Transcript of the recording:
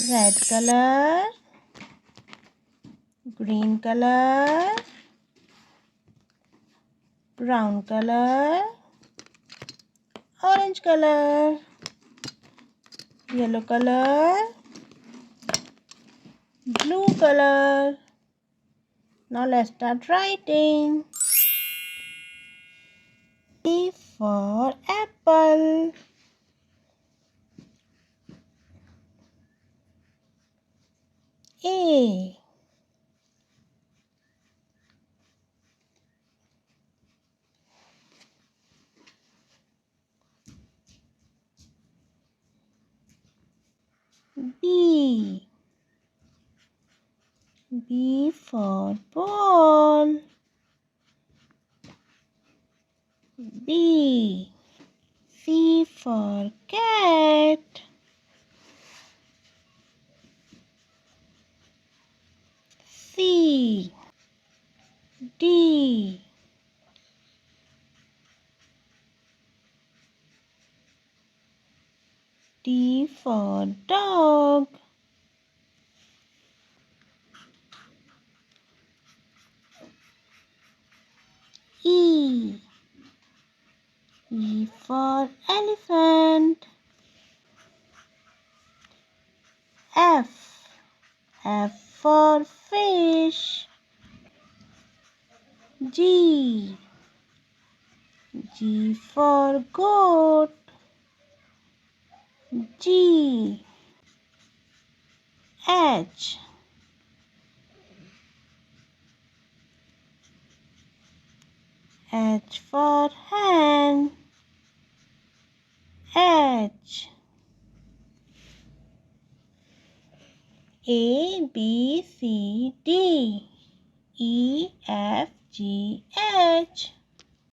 red color, green color, brown color, orange color, yellow color, blue color. Now let's start writing. A for apple. A. B. B for ball. B. C for cat. C. D. D for dog. E. E for elephant. F. F for fish. G. G for goat. G. H. H for hen. H. A, B, C, D, E, F, G, H.